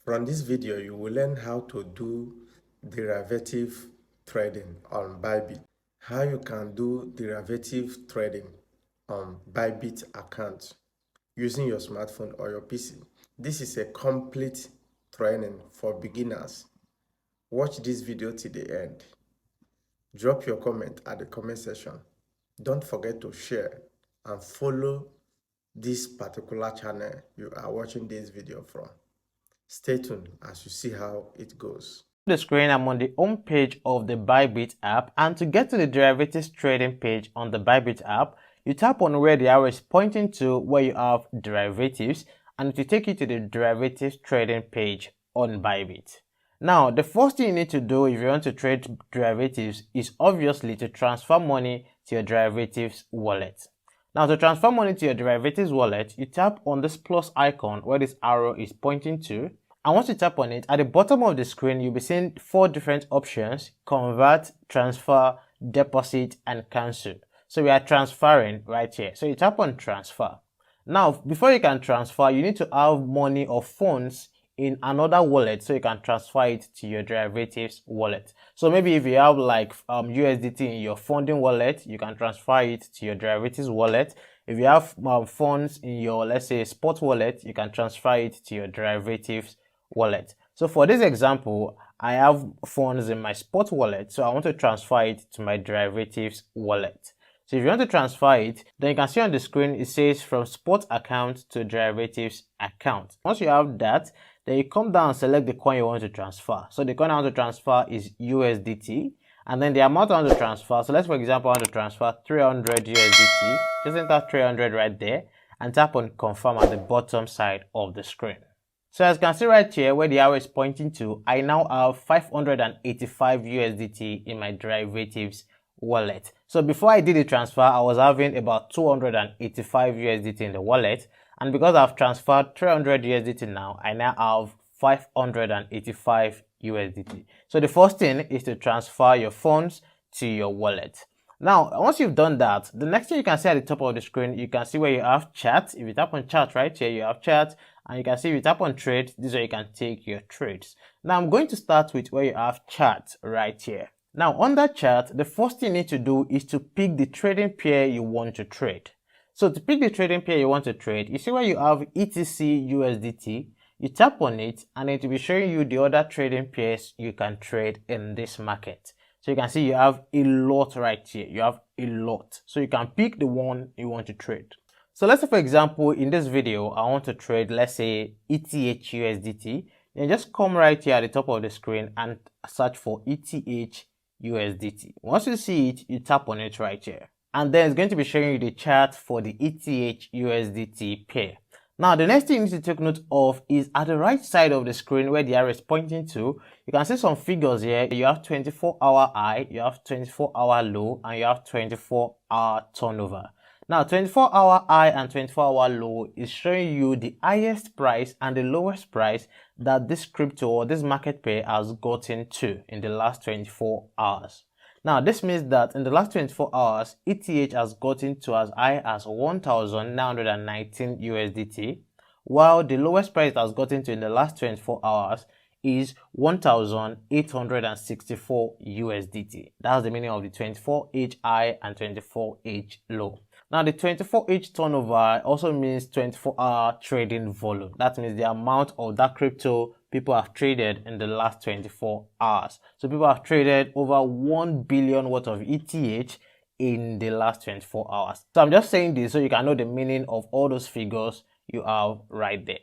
From this video, you will learn how to do derivative trading on BYBIT, how you can do derivative trading on BYBIT account using your smartphone or your PC. This is a complete training for beginners. Watch this video till the end. Drop your comment at the comment section. Don't forget to share and follow this particular channel you are watching this video from. Stay tuned as you see how it goes. The screen, I'm on the home page of the BYBIT app, and to get to the derivatives trading page on the BYBIT app, you tap on where the arrow is pointing to, where you have derivatives, and it will take you to the derivatives trading page on BYBIT. Now, the first thing you need to do if you want to trade derivatives is obviously to transfer money to your derivatives wallet. Now, to transfer money to your derivatives wallet, you tap on this plus icon where this arrow is pointing to. And once you tap on it, at the bottom of the screen, you'll be seeing 4 different options: convert, transfer, deposit, and cancel. So we are transferring right here. So you tap on transfer. Now, before you can transfer, you need to have money or funds in another wallet so you can transfer it to your derivatives wallet. So maybe if you have like USDT in your funding wallet, you can transfer it to your derivatives wallet. If you have funds in your, let's say, spot wallet, you can transfer it to your derivatives wallet. So for this example, I have funds in my spot wallet, so I want to transfer it to my derivatives wallet. So if you want to transfer it, then you can see on the screen it says from spot account to derivatives account. Once you have that, then you come down and select the coin you want to transfer. So the coin I want to transfer is USDT, and then the amount I want to transfer. So let's, for example, I want to transfer 300 USDT. Just enter 300 right there and tap on confirm at the bottom side of the screen. So as you can see right here where the arrow is pointing to, I now have 585 USDT in my derivatives wallet. So before I did the transfer, I was having about 285 USDT in the wallet, and because I've transferred 300 USDT now, I now have 585 USDT. So the first thing is to transfer your funds to your wallet. Now, once you've done that, the next thing you can see at the top of the screen, you can see where you have chat. If you tap on chat right here, you have chat, and you can see if you tap on trade, this is where you can take your trades. Now, I'm going to start with where you have chat right here. Now, under chat, the first thing you need to do is to pick the trading pair you want to trade. So to pick the trading pair you want to trade, you see where you have ETC USDT, you tap on it, and it will be showing you the other trading pairs you can trade in this market. So you can see you have a lot right here. You have a lot. So you can pick the one you want to trade. So let's say, for example, in this video, I want to trade, let's say, ETH USDT. Then just come right here at the top of the screen and search for ETH USDT. Once you see it, you tap on it right here. And then it's going to be showing you the chart for the ETH USDT pair. Now, the next thing you need to take note of is at the right side of the screen where the arrow is pointing to, you can see some figures here. You have 24-hour high, you have 24-hour low, and you have 24-hour turnover. Now, 24-hour high and 24-hour low is showing you the highest price and the lowest price that this crypto or this market pair has gotten to in the last 24 hours. Now, this means that in the last 24 hours, ETH has gotten to as high as 1,919 USDT, while the lowest price it has gotten to in the last 24 hours is 1,864 USDT. That's the meaning of the 24H high and 24H low. Now, the 24H turnover also means 24-hour trading volume. That means the amount of that crypto people have traded in the last 24 hours. So people have traded over 1 billion worth of ETH in the last 24 hours. So I'm just saying this so you can know the meaning of all those figures you have right there.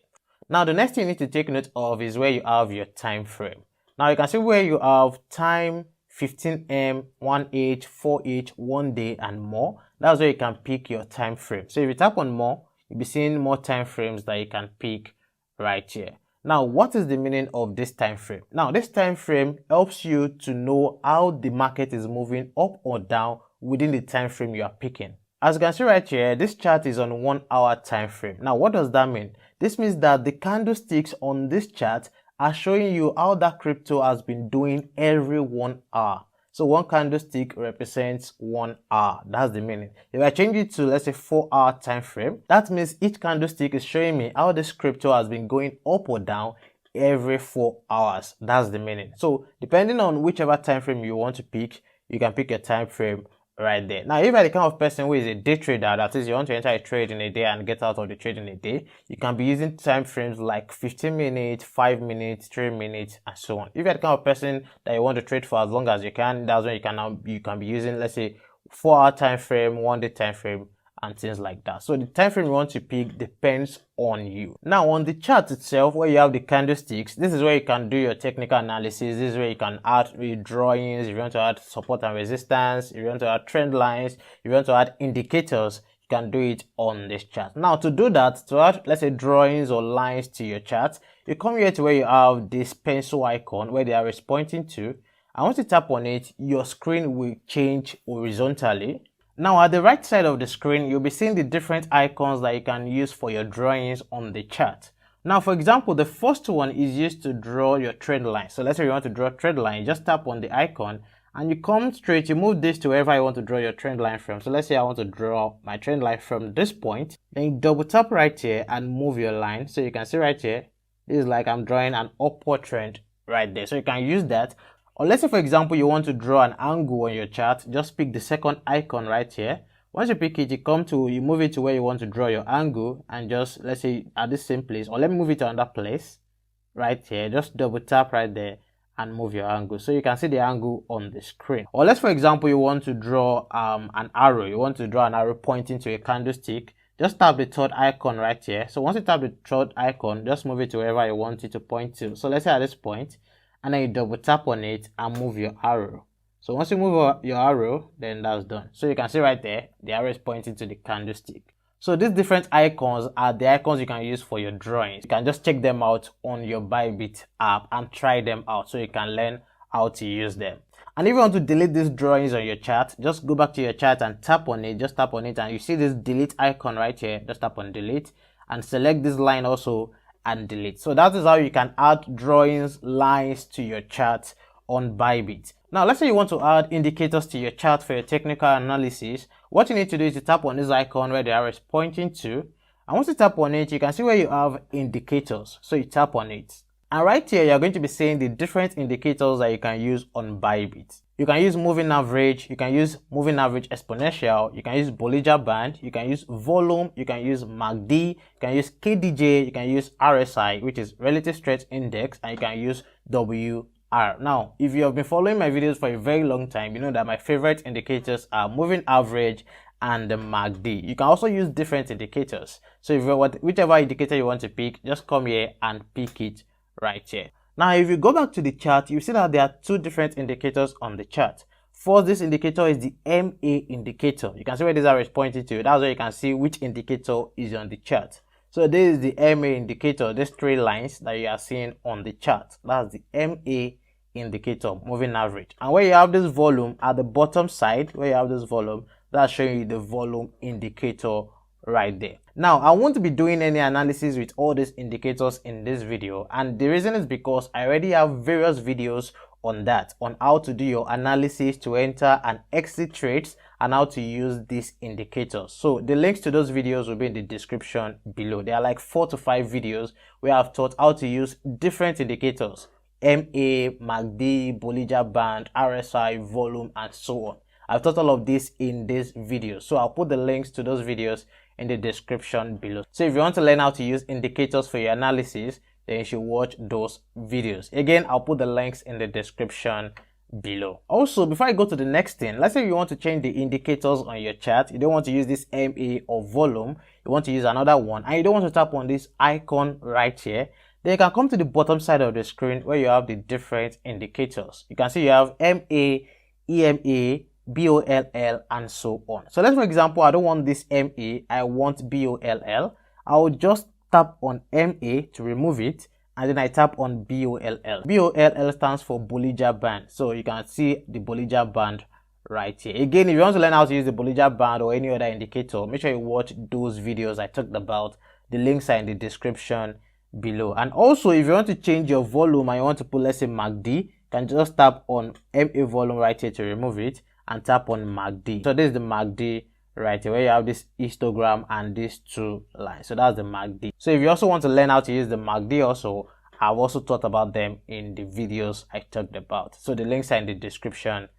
Now, the next thing you need to take note of is where you have your time frame. Now, you can see where you have time, 15M, 1H, 4H, 1 day, and more. That's where you can pick your time frame. So if you tap on more, you'll be seeing more time frames that you can pick right here. Now, what is the meaning of this time frame? Now, this time frame helps you to know how the market is moving up or down within the time frame you are picking. As you can see right here, this chart is on 1 hour time frame. Now, what does that mean? This means that the candlesticks on this chart are showing you how that crypto has been doing every 1 hour. So one candlestick represents 1 hour. That's the meaning. If I change it to, let's say, 4-hour time frame, that means each candlestick is showing me how this crypto has been going up or down every 4 hours. That's the meaning. So depending on whichever time frame you want to pick, you can pick your time frame right there. Now, if you're the kind of person who is a day trader, that is, you want to enter a trade in a day and get out of the trade in a day, you can be using time frames like 15 minutes, 5 minutes, 3 minutes, and so on. If you're the kind of person that you want to trade for as long as you can, that's when you can be using, let's say, 4-hour time frame, 1-day time frame, and things like that. So the time frame you want to pick depends on you. Now, on the chart itself, where you have the candlesticks, this is where you can do your technical analysis. This is where you can add drawings. If you want to add support and resistance, if you want to add trend lines, if you want to add indicators, you can do it on this chart. Now, to do that, to add, let's say, drawings or lines to your chart, you come here to where you have this pencil icon where the arrow is pointing to. And once you tap on it, your screen will change horizontally. Now, at the right side of the screen, you'll be seeing the different icons that you can use for your drawings on the chart. Now, for example, the first one is used to draw your trend line. So let's say you want to draw a trend line, you just tap on the icon and you come straight, you move this to wherever you want to draw your trend line from. So let's say I want to draw my trend line from this point. Then you double tap right here and move your line. So you can see right here, this is like I'm drawing an upward trend right there. So you can use that. Or let's say, for example, you want to draw an angle on your chart, just pick the second icon right here. Once you pick it, you move it to where you want to draw your angle and just, let's say, at the same place, or let me move it to another place right here. Just double tap right there and move your angle. So you can see the angle on the screen. Or let's, for example, you want to draw an arrow. You want to draw an arrow pointing to a candlestick. Just tap the third icon right here. So once you tap the third icon, just move it to wherever you want it to point to. So let's say at this point, and then you double tap on it and move your arrow. So once you move your arrow, then that's done. So you can see right there, the arrow is pointing to the candlestick. So these different icons are the icons you can use for your drawings. You can just check them out on your BYBIT app and try them out so you can learn how to use them. And if you want to delete these drawings on your chart, just go back to your chart and tap on it. Just tap on it and you see this delete icon right here. Just tap on delete and select this line also and delete. So that is how you can add drawings, lines to your chart on BYBIT. Now, let's say you want to add indicators to your chart for your technical analysis. What you need to do is to tap on this icon where the arrow is pointing to. And once you tap on it, you can see where you have indicators. So you tap on it. And right here, you're going to be seeing the different indicators that you can use on BYBIT. You can use moving average, you can use moving average exponential, you can use Bollinger Band, you can use volume, you can use MACD, you can use KDJ, you can use RSI, which is relative strength index, and you can use WR. Now, if you have been following my videos for a very long time, you know that my favorite indicators are moving average and the MACD. You can also use different indicators. So if whichever indicator you want to pick, just come here and pick it right here. Now, if you go back to the chart, you see that there are two different indicators on the chart. First, this indicator is the MA indicator. You can see where this arrow is pointing to. That's where you can see which indicator is on the chart. So this is the MA indicator, these three lines that you are seeing on the chart. That's the MA indicator, moving average. And where you have this volume at the bottom side, where you have this volume, that's showing you the volume indicator right there. Now, I won't be doing any analysis with all these indicators in this video, and the reason is because I already have various videos on that, on how to do your analysis to enter and exit trades and how to use these indicators. So the links to those videos will be in the description below. There are like 4 to 5 videos where I've taught how to use different indicators: MA, MACD, Bollinger Band, RSI, volume, and so on. I've taught all of this in this video, so I'll put the links to those videos in the description below. So if you want to learn how to use indicators for your analysis, then you should watch those videos. Again, I'll put the links in the description below. Also, before I go to the next thing, let's say you want to change the indicators on your chart. You don't want to use this MA or volume, you want to use another one, and you don't want to tap on this icon right here. Then you can come to the bottom side of the screen where you have the different indicators. You can see you have MA, EMA, BOLL, and so on. So let's, for example, I don't want this MA, I want BOLL. I will just tap on MA to remove it, and then I tap on BOLL. BOLL stands for Bollinger Band. So you can see the Bollinger Band right here. Again, if you want to learn how to use the Bollinger Band or any other indicator, make sure you watch those videos I talked about. The links are in the description below. And also, if you want to change your volume and you want to put, let's say, MACD, you can just tap on MA volume right here to remove it and tap on MACD. So this is the MACD right here, where you have this histogram and these two lines. So that's the MACD. So if you also want to learn how to use the MACD also I've also talked about them in the videos I talked about. So the links are in the description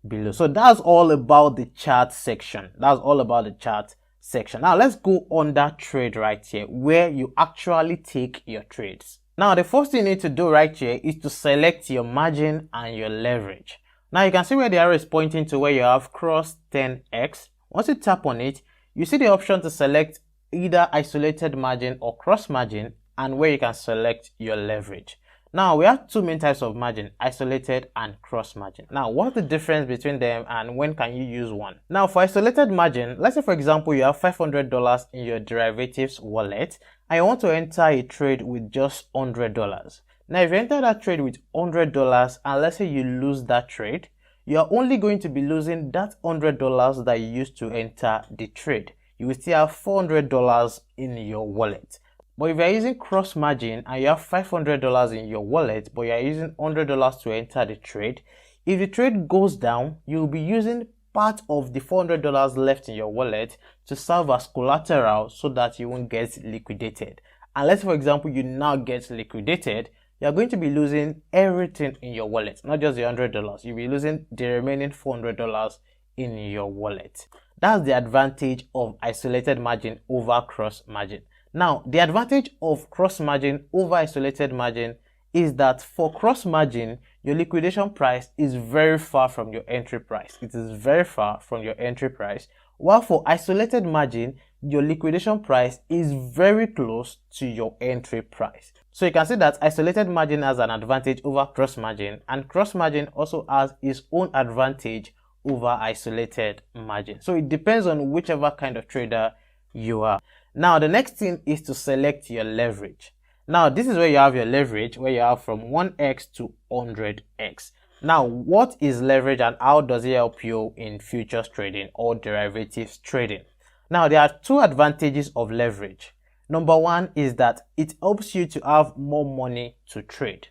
below. So that's all about the chart section. That's all about the chart section. Now let's go on that trade right here where you actually take your trades. Now the first thing you need to do right here is to select your margin and your leverage. Now you can see where the arrow is pointing to where you have cross 10x. Once you tap on it, you see the option to select either isolated margin or cross margin, and where you can select your leverage. Now we have two main types of margin, isolated and cross margin. Now what's the difference between them and when can you use one? Now for isolated margin, let's say for example you have $500 in your derivatives wallet and you want to enter a trade with just $100. Now if you enter that trade with $100 and let's say you lose that trade, you are only going to be losing that $100 that you used to enter the trade. You will still have $400 in your wallet. But if you are using cross margin and you have $500 in your wallet, but you are using $100 to enter the trade, if the trade goes down, you will be using part of the $400 left in your wallet to serve as collateral so that you won't get liquidated. Unless, for example, you now get liquidated, you are going to be losing everything in your wallet, not just the $100. You'll be losing the remaining $400 in your wallet. That's the advantage of isolated margin over cross margin. Now, the advantage of cross margin over isolated margin is that for cross margin, your liquidation price is very far from your entry price. It is very far from your entry price. While for isolated margin, your liquidation price is very close to your entry price. So you can see that isolated margin has an advantage over cross margin, and cross margin also has its own advantage over isolated margin. So it depends on whichever kind of trader you are. Now the next thing is to select your leverage. Now this is where you have your leverage, where you have from 1x to 100x. Now what is leverage and how does it help you in futures trading or derivatives trading? Now there are two advantages of leverage. Number one is that it helps you to have more money to trade.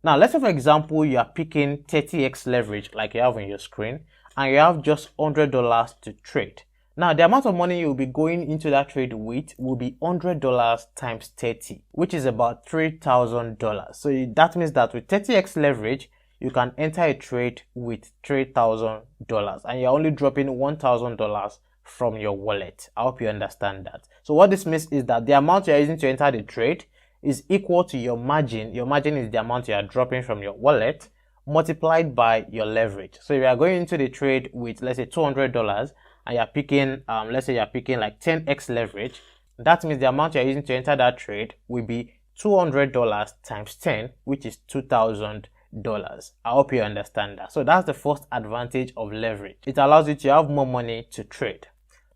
Now let's say for example you are picking 30x leverage like you have on your screen and you have just $100 to trade. Now, the amount of money you'll be going into that trade with will be $100 times 30, which is about $3,000. So that means that with 30x leverage, you can enter a trade with $3,000 and you're only dropping $1,000 from your wallet. I hope you understand that. So what this means is that the amount you're using to enter the trade is equal to your margin. Your margin is the amount you are dropping from your wallet multiplied by your leverage. So if you are going into the trade with, let's say, $200, and you're picking, let's say you're picking like 10x leverage, that means the amount you're using to enter that trade will be $200 times 10, which is $2,000. I hope you understand that. So that's the first advantage of leverage. It allows you to have more money to trade.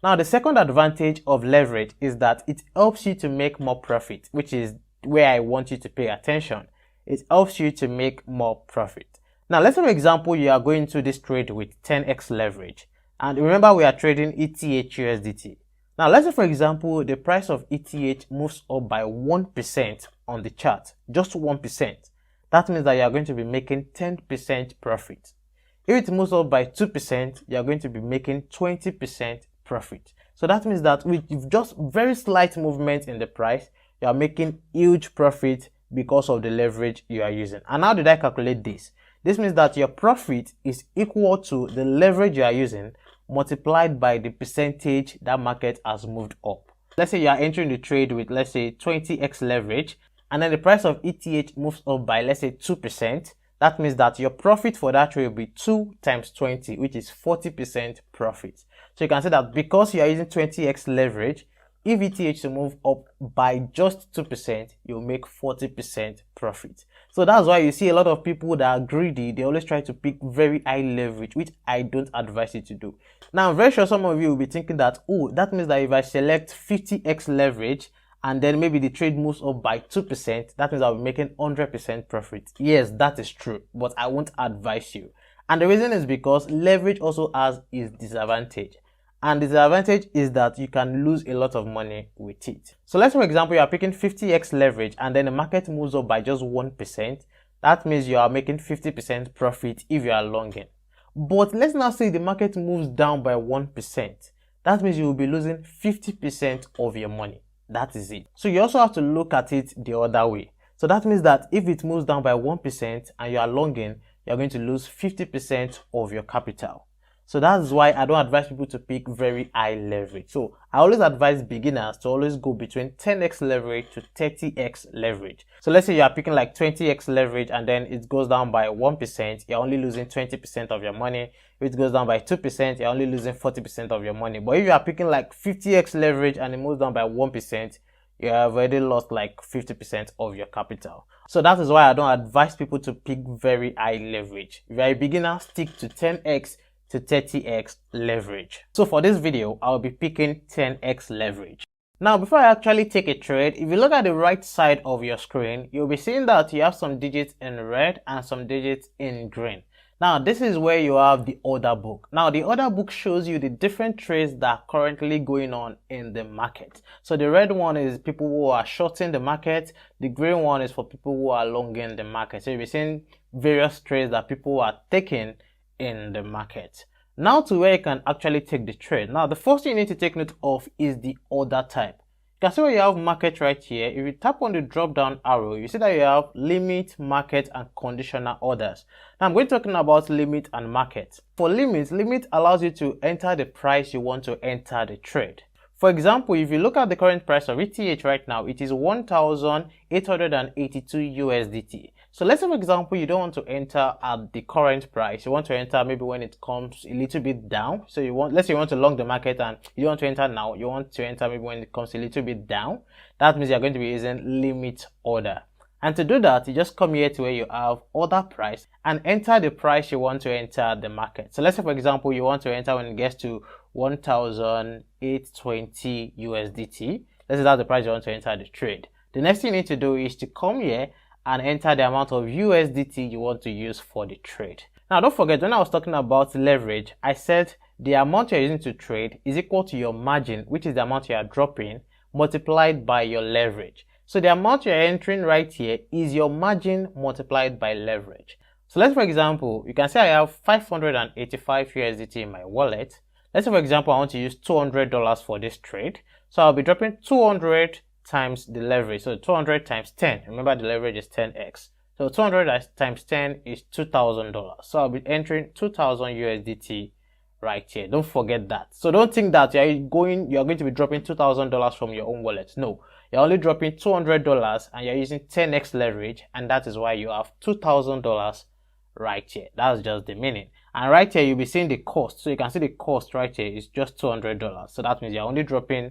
Now, the second advantage of leverage is that it helps you to make more profit, which is where I want you to pay attention. It helps you to make more profit. Now, let's say, for example, you are going to this trade with 10x leverage. And remember, we are trading ETH USDT. Now, let's say, for example, the price of ETH moves up by 1% on the chart, just 1%. That means that you are going to be making 10% profit. If it moves up by 2%, you are going to be making 20% profit. So that means that with just very slight movement in the price, you are making huge profit because of the leverage you are using. And how did I calculate this? This means that your profit is equal to the leverage you are using multiplied by the percentage that market has moved up. Let's say you are entering the trade with, let's say, 20x leverage, and then the price of ETH moves up by, let's say, 2%. That means that your profit for that trade will be 2 times 20, which is 40% profit. So you can say that because you are using 20x leverage, if ETH to move up by just 2%, you'll make 40% profit. So that's why you see a lot of people that are greedy, they always try to pick very high leverage, which I don't advise you to do. Now, I'm very sure some of you will be thinking that, oh, that means that if I select 50x leverage and then maybe the trade moves up by 2%, that means I'll be making 100% profit. Yes, that is true, but I won't advise you. And the reason is because leverage also has its disadvantage. And the disadvantage is that you can lose a lot of money with it. So let's say, for example, you are picking 50x leverage and then the market moves up by just 1%. That means you are making 50% profit if you are longing. But let's now say the market moves down by 1%. That means you will be losing 50% of your money. That is it. So you also have to look at it the other way. So that means that if it moves down by 1% and you are longing, you're going to lose 50% of your capital. So that's why I don't advise people to pick very high leverage. So I always advise beginners to always go between 10x leverage to 30x leverage. So let's say you are picking like 20x leverage and then it goes down by 1%, you're only losing 20% of your money. If it goes down by 2%, you're only losing 40% of your money. But if you are picking like 50x leverage and it moves down by 1%, you have already lost like 50% of your capital. So that is why I don't advise people to pick very high leverage. If you're a beginner, stick to 10x to 30x leverage. So for this video, I'll be picking 10x leverage. Now, before I actually take a trade, if you look at the right side of your screen, you'll be seeing that you have some digits in red and some digits in green. Now, this is where you have the order book. Now, the order book shows you the different trades that are currently going on in the market. So the red one is people who are shorting the market. The green one is for people who are longing the market. So you'll be seeing various trades that people are taking in the market. Now to where you can actually take the trade. Now, the first thing you need to take note of is the order type. You can see where you have market right here. If you tap on the drop down arrow, you see that you have limit, market, and conditional orders. Now I'm going to talking about limit and market. For limit allows you to enter the price you want to enter the trade. For example, if you look at the current price of ETH right now, it is 1,882 USDT. So let's say, for example, you don't want to enter at the current price. You want to enter maybe when it comes a little bit down. So let's say you want to long the market and you don't want to enter now. You want to enter maybe when it comes a little bit down. That means you're going to be using limit order. And to do that, you just come here to where you have order price and enter the price you want to enter the market. So let's say, for example, you want to enter when it gets to 1,820 USDT. Let's say that's the price you want to enter the trade. The next thing you need to do is to come here and enter the amount of USDT you want to use for the trade. Now, don't forget, when I was talking about leverage, I said the amount you're using to trade is equal to your margin, which is the amount you are dropping, multiplied by your leverage. So the amount you're entering right here is your margin multiplied by leverage. So let's, for example, you can say I have 585 USDT in my wallet. Let's say, for example, I want to use $200 for this trade. So I'll be dropping 200 times the leverage. So 200 times 10. Remember, the leverage is 10x. So 200 times 10 is $2,000. So I'll be entering 2,000 USDT right here. Don't forget that. So don't think that you're going to be dropping $2,000 from your own wallet. No, you're only dropping $200 and you're using 10x leverage, and that is why you have $2,000 right here. That's just the meaning. And right here, you'll be seeing the cost. So you can see the cost right here is just $200. So that means you're only dropping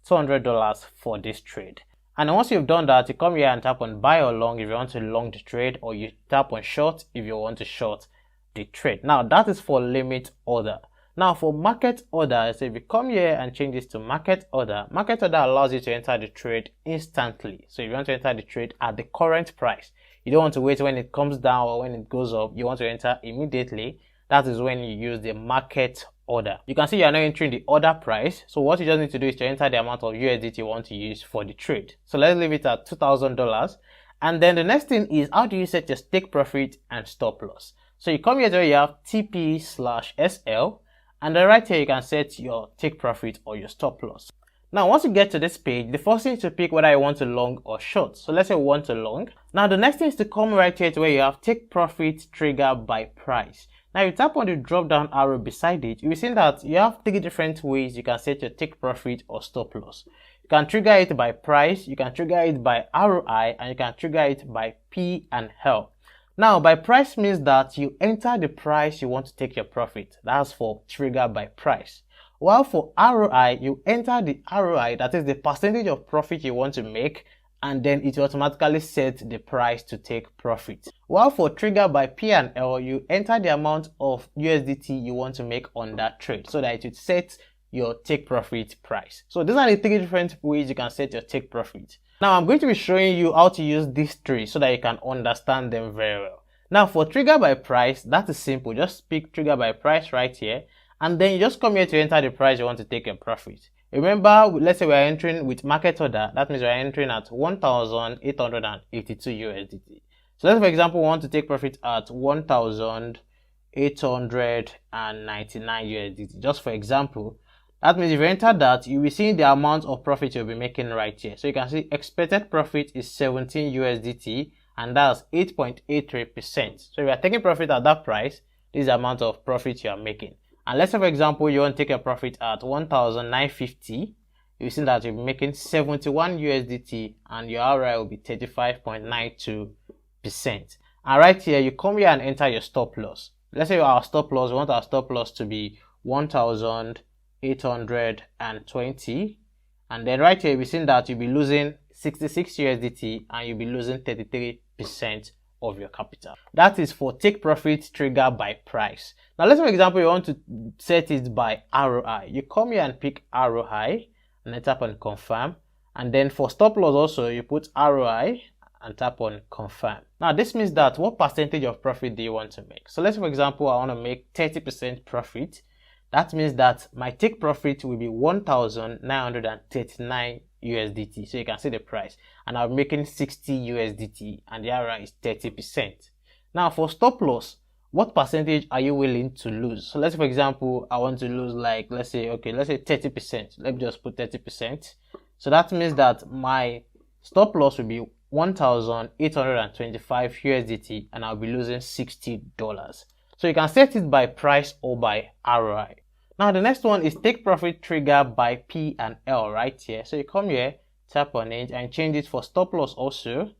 $200 for this trade. And once you've done that, you come here and tap on buy or long if you want to long the trade, or you tap on short if you want to short the trade. Now, that is for limit order. Now, for market order, so if you come here and change this to market order allows you to enter the trade instantly. So if you want to enter the trade at the current price, you don't want to wait when it comes down or when it goes up. You want to enter immediately. That is when you use the market order. You can see you are now entering the order price. So what you just need to do is to enter the amount of USDT you want to use for the trade. So let's leave it at $2,000. And then the next thing is, how do you set your take profit and stop loss? So you come here where you have TP/SL, and then right here you can set your take profit or your stop loss. Now, once you get to this page, the first thing is to pick whether you want to long or short. So let's say we want to long. Now, the next thing is to come right here to where you have take profit trigger by price. Now, you tap on the drop down arrow beside it, you'll see that you have 3 different ways you can set your take profit or stop loss. You can trigger it by price, you can trigger it by ROI, and you can trigger it by P and L. Now, by price means that you enter the price you want to take your profit. That's for trigger by price. While for ROI, you enter the ROI, that is the percentage of profit you want to make, and then it will automatically set the price to take profit. While for trigger by P and L, you enter the amount of USDT you want to make on that trade so that it will set your take profit price. So these are the 3 different ways you can set your take profit. Now, I'm going to be showing you how to use these 3 so that you can understand them very well. Now, for trigger by price, that is simple. Just pick trigger by price right here, and then you just come here to enter the price you want to take your profit. Remember, let's say we're entering with market order. That means we're entering at 1,882 USDT. So let's, for example, want to take profit at 1,899 USDT, just for example. That means if you enter that, you'll be seeing the amount of profit you'll be making right here. So you can see expected profit is 17 USDT, and that's 8.83%. So if you are taking profit at that price, this is the amount of profit you are making. And let's say, for example, you want to take a profit at 1,950, you see that you'll be making 71 USDT, and your ROI will be 35.92%. And right here, you come here and enter your stop loss. Let's say our stop loss, we want our stop loss to be 1,820, and then right here, we've seen that you'll be losing 66 USDT and you'll be losing 33% of your capital. That is for take profit trigger by price. Now, let's say, for example, you want to set it by ROI. You come here and pick ROI and then tap on confirm. And then for stop loss also, you put ROI and tap on confirm. Now, this means that what percentage of profit do you want to make? So let's say, for example, I want to make 30% profit. That means that my take profit will be 1,939 USDT. So you can see the price, and I'm making 60 USDT, and the ROI is 30%. Now, for stop loss, what percentage are you willing to lose? So let's say, for example, I want to lose, like, let's say 30%. Let me just put 30%. So that means that my stop loss will be 1,825 USDT, and I'll be losing $60. So you can set it by price or by ROI. Now, the next one is take profit trigger by P and L right here. So you come here, tap on it, and change it for stop loss also,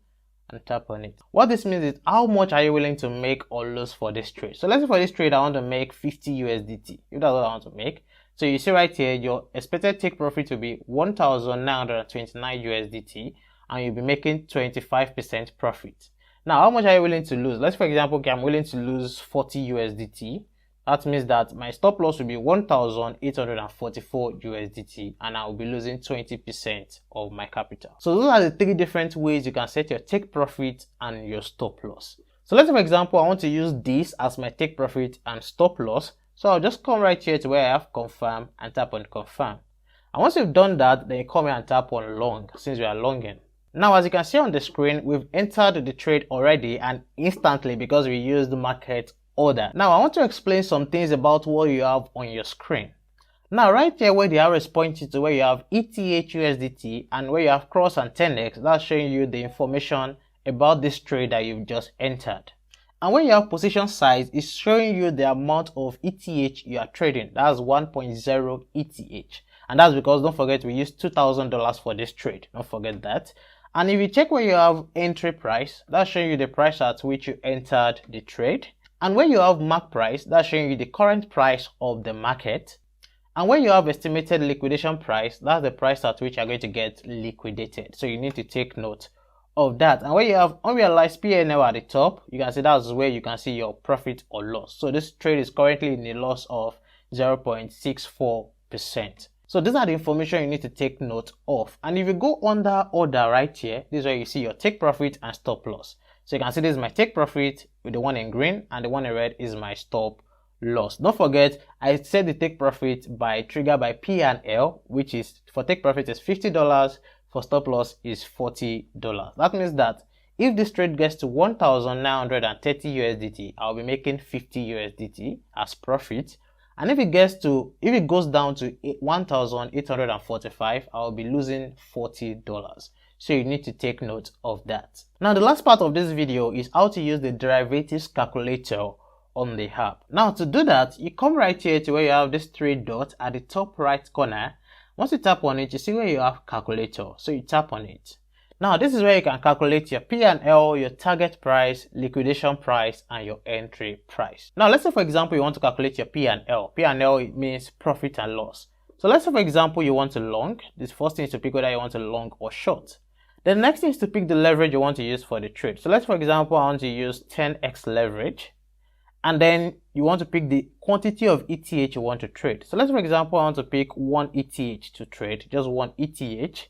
and tap on it. What this means is how much are you willing to make or lose for this trade. So let's say for this trade, I want to make 50 USDT, if that's what I want to make. So you see right here, your expected take profit will be 1,929 USDT, and you'll be making 25% profit. Now, how much are you willing to lose? Let's, for example, okay, I'm willing to lose 40 USDT. That means that my stop loss will be 1,844 USDT, and I will be losing 20% of my capital. So those are the three different ways you can set your take profit and your stop loss. So let's say, for example, I want to use this as my take profit and stop loss. So I'll just come right here to where I have confirm and tap on confirm. And once you've done that, then you come here and tap on long, since we are longing. Now, as you can see on the screen, we've entered the trade already and instantly because we used the market order. Now, I want to explain some things about what you have on your screen. Now, right here where the arrow is pointing to where you have ETH USDT and where you have cross and 10x, that's showing you the information about this trade that you've just entered. And when you have position size, it's showing you the amount of ETH you are trading. That's 1.0 ETH. And that's because, don't forget, we used $2,000 for this trade. Don't forget that. And if you check where you have entry price, that's showing you the price at which you entered the trade. And where you have mark price, that's showing you the current price of the market. And where you have estimated liquidation price, that's the price at which you're going to get liquidated. So you need to take note of that. And where you have unrealized P&L at the top, you can see that's where you can see your profit or loss. So this trade is currently in a loss of 0.64%. So these are the information you need to take note of. And if you go under order right here, this is where you see your take profit and stop loss. So you can see this is my take profit with the one in green, and the one in red is my stop loss. Don't forget, I set the take profit by trigger by P and L, which is for take profit is $50, for stop loss is $40. That means that if this trade gets to 1,930 USDT, I'll be making 50 USDT as profit. And if it goes down to 1,845, I'll be losing $40. So you need to take note of that. Now, the last part of this video is how to use the derivatives calculator on the app. Now, to do that, you come right here to where you have this three dots at the top right corner. Once you tap on it, you see where you have calculator. So you tap on it. Now, this is where you can calculate your P&L, your target price, liquidation price, and your entry price. Now, let's say, for example, you want to calculate your P&L. P&L, it means profit and loss. So let's say, for example, you want to long. This first thing is to pick whether you want to long or short. The next thing is to pick the leverage you want to use for the trade. So let's, for example, I want to use 10x leverage. And then you want to pick the quantity of ETH you want to trade. So let's, for example, I want to pick 1 ETH to trade, just 1 ETH.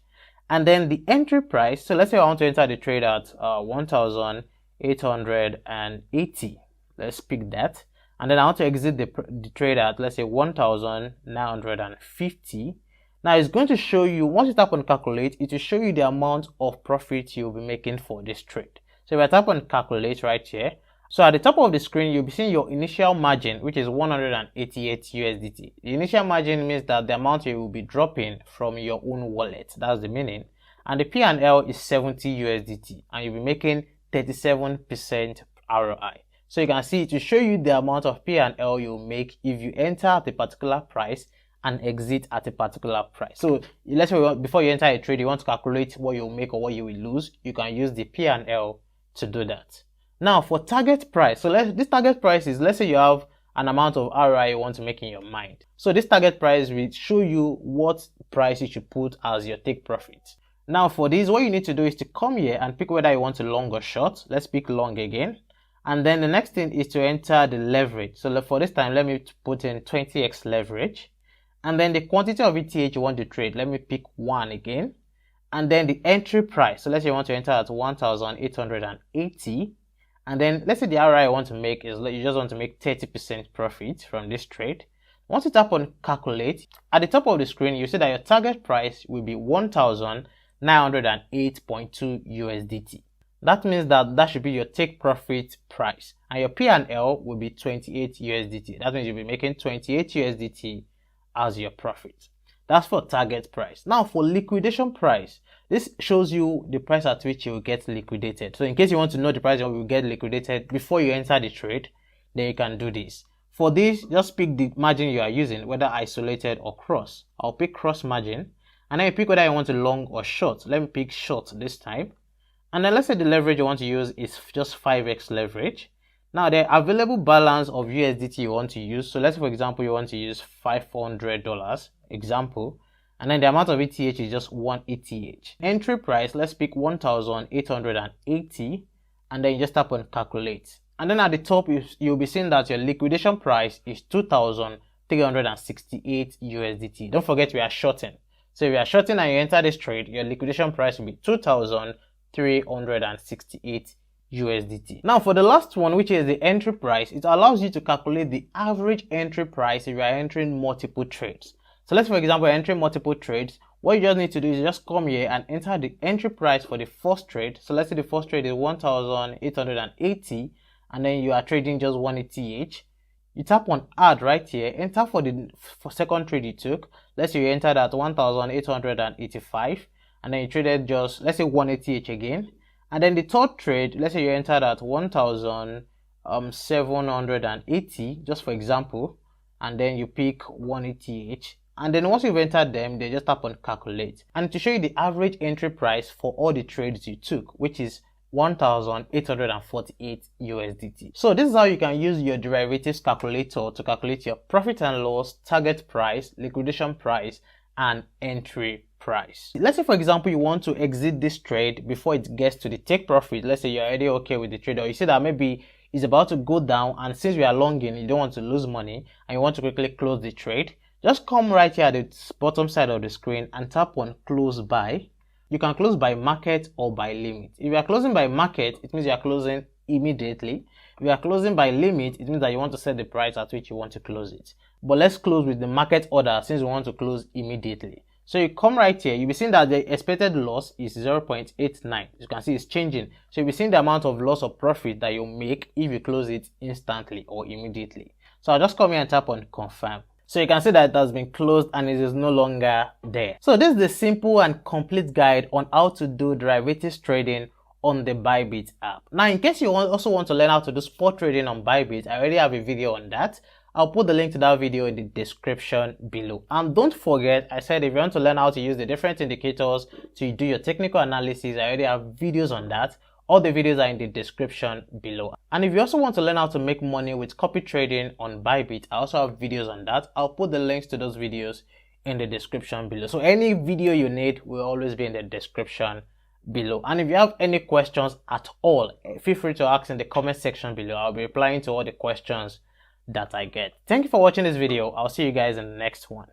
And then the entry price, so let's say I want to enter the trade at 1,880. Let's pick that. And then I want to exit the trade at, let's say, 1,950. Now it's going to show you, once you tap on calculate, it will show you the amount of profit you'll be making for this trade. So if I tap on calculate right here, So at the top of the screen, you'll be seeing your initial margin, which is 188 USDT. The initial margin means that the amount you will be dropping from your own wallet. That's the meaning. And the P&L is 70 USDT, and you'll be making 37% ROI. So you can see to show you the amount of P&L you'll make if you enter at a particular price and exit at a particular price. So let's say before you enter a trade, you want to calculate what you'll make or what you will lose. You can use the P&L to do that. Now for target price, so this target price is, let's say you have an amount of ROI you want to make in your mind. So this target price will show you what price you should put as your take profit. Now for this, what you need to do is to come here and pick whether you want to long or short. Let's pick long again. And then the next thing is to enter the leverage. So for this time, let me put in 20x leverage. And then the quantity of ETH you want to trade, let me pick 1 again. And then the entry price. So let's say you want to enter at 1,880. And then let's say the ROI you want to make is, you just want to make 30% profit from this trade. Once you tap on calculate, at the top of the screen, you see that your target price will be 1,908.2 USDT. That means that should be your take profit price, and your P&L will be 28 USDT. That means you'll be making 28 USDT as your profit. That's for target price. Now for liquidation price, this shows you the price at which you will get liquidated. So in case you want to know the price you will get liquidated before you enter the trade, then you can do this. For this, just pick the margin you are using, whether isolated or cross. I'll pick cross margin, and then you pick whether you want to long or short. Let me pick short this time. And then let's say the leverage you want to use is just 5x leverage. Now the available balance of USDT you want to use. So let's say for example you want to use $500 example. And then the amount of ETH is just 1 ETH. Entry price, let's pick 1,880, and then you just tap on calculate. And then at the top, you'll be seeing that your liquidation price is 2,368 USDT. Don't forget we are shorting. So if you are shorting and you enter this trade, your liquidation price will be 2,368 USDT. Now for the last one, which is the entry price, it allows you to calculate the average entry price if you are entering multiple trades. So let's, for example, enter multiple trades. What you just need to do is just come here and enter the entry price for the first trade. So let's say the first trade is 1,880, and then you are trading just 1 ETH. You tap on add right here, enter for the second trade you took. Let's say you entered at 1,885, and then you traded just, let's say 1 ETH again. And then the third trade, let's say you entered at 1,780, just for example, and then you pick 1 ETH. And then once you've entered them, they just tap on calculate. And to show you the average entry price for all the trades you took, which is 1,848 USDT. So this is how you can use your derivatives calculator to calculate your profit and loss, target price, liquidation price, and entry price. Let's say for example you want to exit this trade before it gets to the take profit. Let's say you're already okay with the trade, or you see that maybe it's about to go down, and since we are longing, you don't want to lose money and you want to quickly close the trade. Just come right here at the bottom side of the screen and tap on close by. You can close by market or by limit. If you are closing by market, it means you are closing immediately. If you are closing by limit, it means that you want to set the price at which you want to close it. But let's close with the market order since we want to close immediately. So you come right here, you'll be seeing that the expected loss is 0.89. You can see it's changing. So you'll be seeing the amount of loss or profit that you make if you close it instantly or immediately. So I'll just come here and tap on confirm. So you can see that it has been closed and it is no longer there. So this is the simple and complete guide on how to do derivatives trading on the BYBIT app. Now, in case you also want to learn how to do spot trading on BYBIT, I already have a video on that. I'll put the link to that video in the description below. And don't forget, I said if you want to learn how to use the different indicators to do your technical analysis, I already have videos on that. All the videos are in the description below. And if you also want to learn how to make money with copy trading on BYBIT, I also have videos on that. I'll put the links to those videos in the description below. So any video you need will always be in the description below. And if you have any questions at all, feel free to ask in the comment section below. I'll be replying to all the questions that I get. Thank you for watching this video. I'll see you guys in the next one.